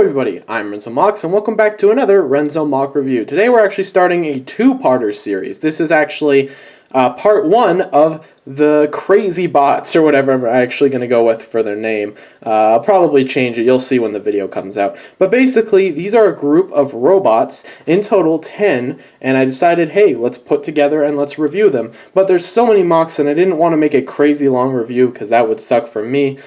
everybody, I'm RENZO Mocs, and welcome back to another RENZO Mock Review. Today we're actually starting a two-parter series. This is actually part one of the crazy bots, or whatever I'm actually going to go with for their name. I'll probably change it, you'll see when the video comes out. But basically, these are a group of robots, in total 10, and I decided, hey, let's put together and let's review them. But there's so many mocks, and I didn't want to make a crazy long review, because that would suck for me.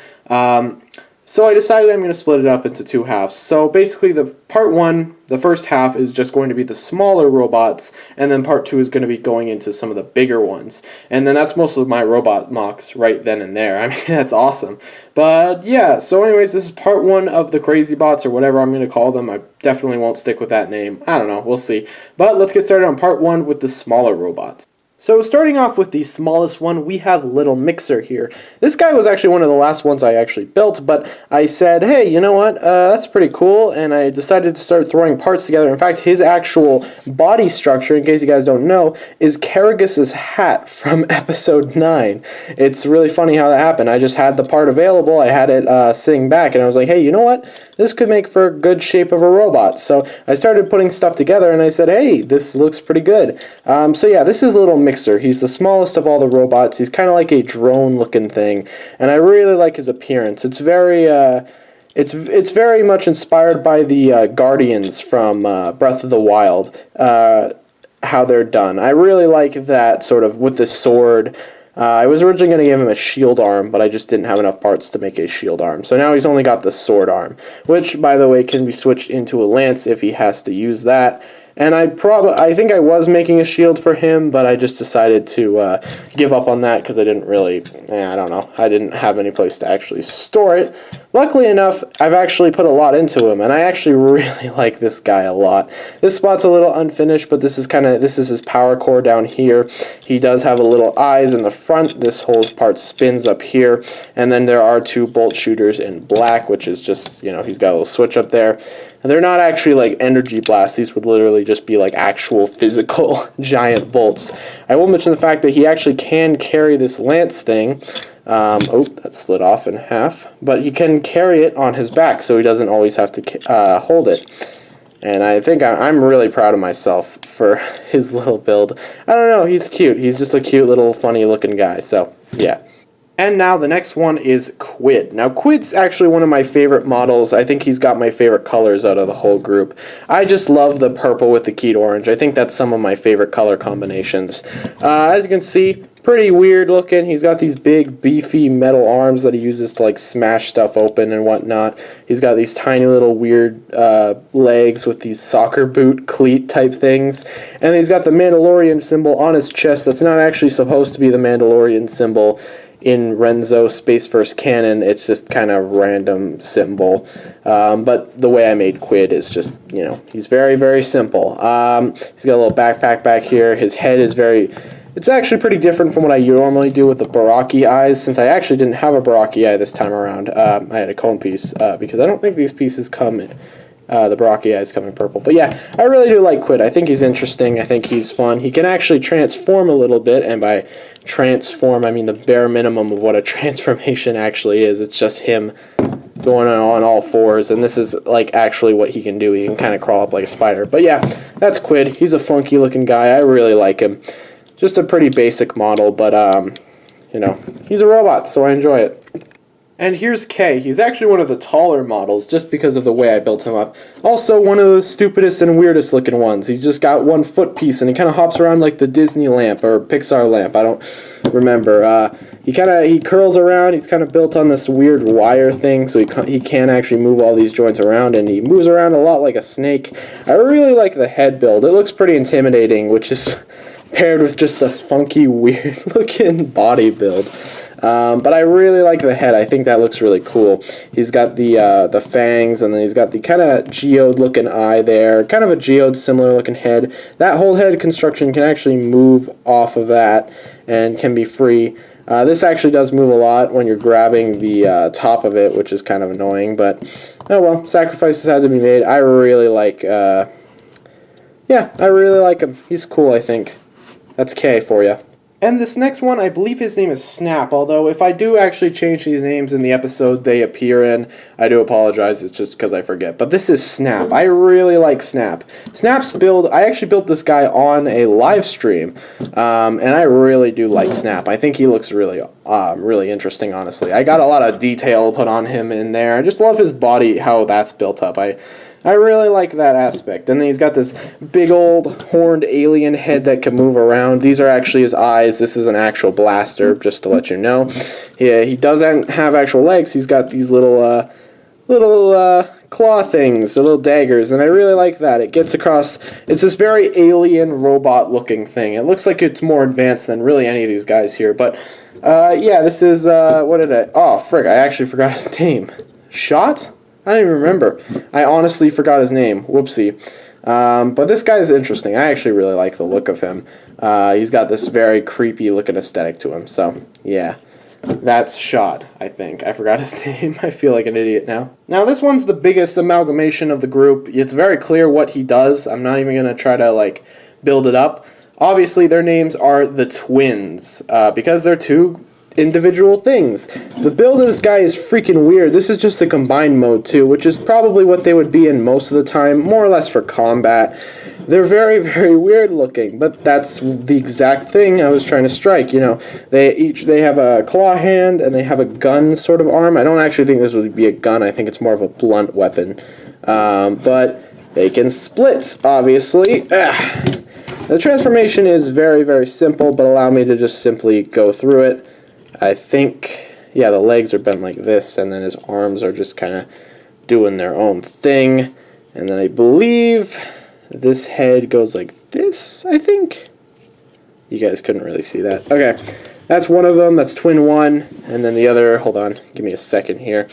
So I decided I'm going to split it up into two halves. So basically the part one, the first half is just going to be the smaller robots, and then part two is going to be going into some of the bigger ones. And then that's most of my robot mocks right then and there. I mean, that's awesome. But yeah, so anyways, this is part one of the crazy bots, or whatever I'm going to call them. I definitely won't stick with that name. I don't know, we'll see. But let's get started on part one with the smaller robots. So starting off with the smallest one, we have Little Mixer here. This guy was actually one of the last ones I actually built, but I said, hey, you know what, that's pretty cool, and I decided to start throwing parts together. In fact, his actual body structure, in case you guys don't know, is Karagus's hat from episode 9. It's really funny how that happened. I just had the part available, I had it sitting back, and I was like, hey, you know what, this could make for a good shape of a robot. So I started putting stuff together, and I said, hey, this looks pretty good. So yeah, this is Little Mixer. He's the smallest of all the robots. He's kind of like a drone-looking thing, and I really like his appearance. It's very, it's very much inspired by the Guardians from Breath of the Wild. How they're done. I really like that sort of with the sword. I was originally going to give him a shield arm, but I just didn't have enough parts to make a shield arm. So now he's only got the sword arm, which, by the way, can be switched into a lance if he has to use that. And I think I was making a shield for him, but I just decided to give up on that because I didn't really, I don't know, I didn't have any place to actually store it. Luckily enough, I've actually put a lot into him, and I actually really like this guy a lot. This spot's a little unfinished, but this is his power core down here. He does have a little eyes in the front. This whole part spins up here, and then there are two bolt shooters in black, which is just, you know, he's got a little switch up there. And they're not actually like energy blasts. These would literally just be like actual physical giant bolts. I will mention the fact that he actually can carry this lance thing. Oh, that split off in half. But he can carry it on his back, so he doesn't always have to hold it. And I think I'm really proud of myself for his little build. I don't know, he's cute. He's just a cute little funny looking guy, so yeah. And now the next one is Quid. Now Quid's actually one of my favorite models. I think he's got my favorite colors out of the whole group. I just love the purple with the keyed orange. I think that's some of my favorite color combinations. As you can see, pretty weird looking. He's got these big beefy metal arms that he uses to like smash stuff open and whatnot. He's got these tiny little weird legs with these soccer boot cleat type things. And he's got the Mandalorian symbol on his chest that's not actually supposed to be the Mandalorian symbol. In RENZO Space First Canon, it's just kind of random symbol. But the way I made Quid is just, you know, he's very, very simple. He's got a little backpack back here. His head is it's actually pretty different from what I normally do with the Baraki eyes, since I actually didn't have a Baraki eye this time around. I had a cone piece, because I don't think these pieces come in. The Baraki eyes come in purple. But yeah, I really do like Quid. I think he's interesting. I think he's fun. He can actually transform a little bit, and by transform, I mean the bare minimum of what a transformation actually is. It's just him going on all fours, and this is like actually what he can do. He can kind of crawl up like a spider. But yeah, that's Quid. He's a funky looking guy. I really like him. Just a pretty basic model, but you know, he's a robot, so I enjoy it. And here's K. He's actually one of the taller models just because of the way I built him up. Also one of the stupidest and weirdest looking ones. He's just got one foot piece and he kind of hops around like the Disney lamp or Pixar lamp. I don't remember. He curls around. He's kind of built on this weird wire thing, so he can actually move all these joints around, and he moves around a lot like a snake. I really like the head build. It looks pretty intimidating, which is paired with just the funky, weird looking body build. But I really like the head. I think that looks really cool. He's got the fangs, and then he's got the kind of geode looking eye there. Kind of a geode similar looking head. That whole head construction can actually move off of that and can be free. This actually does move a lot when you're grabbing the top of it, which is kind of annoying. But oh well, sacrifices had to be made. I really like, yeah, I really like him. He's cool, I think. That's K for you. And this next one, I believe his name is Snap, although if I do actually change these names in the episode they appear in, I do apologize, it's just because I forget. But this is Snap. I really like Snap. Snap's build, I actually built this guy on a live stream, and I really do like Snap. I think he looks really, really interesting, honestly. I got a lot of detail put on him in there. I just love his body, how that's built up. I really like that aspect. And then he's got this big old horned alien head that can move around. These are actually his eyes. This is an actual blaster, just to let you know. Yeah, he doesn't have actual legs. He's got these little claw things, the little daggers, and I really like that. It gets across, it's this very alien robot looking thing. It looks like it's more advanced than really any of these guys here. But yeah, this is, what did I, oh, frick, I actually forgot his name. Shot? I don't even remember. I honestly forgot his name. Whoopsie. But this guy is interesting. I actually really like the look of him. He's got this very creepy looking aesthetic to him. So, yeah. That's Shot, I think. I forgot his name. I feel like an idiot now. Now, this one's the biggest amalgamation of the group. It's very clear what he does. I'm not even going to try to, like, build it up. Obviously, their names are the Twins, because they're two individual things. The build of this guy is freaking weird. This is just the combined mode too, which is probably what they would be in most of the time, more or less for combat. They're very, very weird looking, but that's the exact thing I was trying to strike. You know, they have a claw hand and they have a gun sort of arm. I don't actually think this would be a gun. I think it's more of a blunt weapon. But they can split, obviously. The transformation is very, very simple, but allow me to just simply go through it. I think, yeah, the legs are bent like this, and then his arms are just kind of doing their own thing. And then I believe this head goes like this, I think. You guys couldn't really see that. Okay, that's one of them. That's twin one. And then the other, hold on, give me a second here.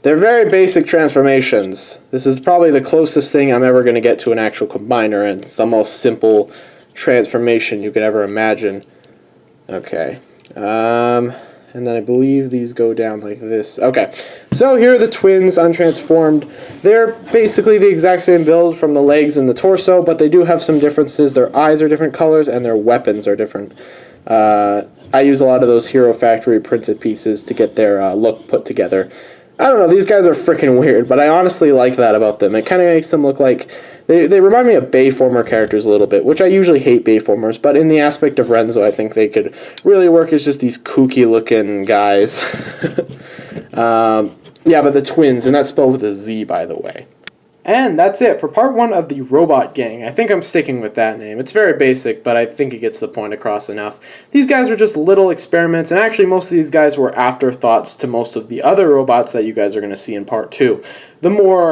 They're very basic transformations. This is probably the closest thing I'm ever going to get to an actual combiner, and it's the most simple transformation you could ever imagine. Okay. And then I believe these go down like this. Okay, so here are the twins untransformed. They're basically the exact same build from the legs and the torso, but they do have some differences. Their eyes are different colors, and their weapons are different. I use a lot of those Hero Factory printed pieces to get their look put together. I don't know, these guys are freaking weird, but I honestly like that about them. It kind of makes them look like... They remind me of Bayformer characters a little bit, which I usually hate Bayformers, but in the aspect of Renzo, I think they could really work as just these kooky-looking guys. Yeah, but the twins, and that's spelled with a Z, by the way. And that's it for part one of the Robot Gang. I think I'm sticking with that name. It's very basic, but I think it gets the point across enough. These guys were just little experiments, and actually most of these guys were afterthoughts to most of the other robots that you guys are going to see in part two. The more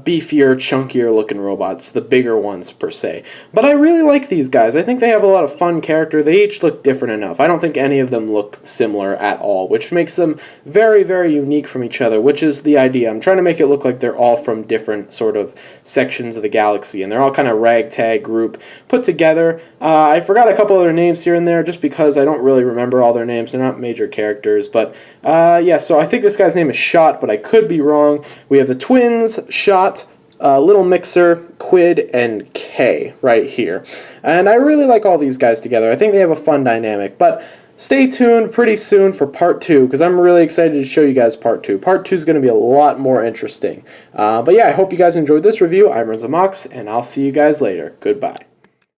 beefier, chunkier looking robots, the bigger ones per se. But I really like these guys. I think they have a lot of fun character. They each look different enough. I don't think any of them look similar at all, which makes them very, very unique from each other, which is the idea. I'm trying to make it look like they're all from different sort of sections of the galaxy, and they're all kind of ragtag group put together. I forgot a couple other names here and there just because I don't really remember all their names. They're not major characters, but yeah, so I think this guy's name is Shot, but I could be wrong. We have the Twins, Shot, Little Mixer, Quid, and K right here. And I really like all these guys together. I think they have a fun dynamic, but stay tuned pretty soon for part two, because I'm really excited to show you guys part two. Part two is going to be a lot more interesting. But yeah, I hope you guys enjoyed this review. I'm RENZO Mocs, and I'll see you guys later. Goodbye.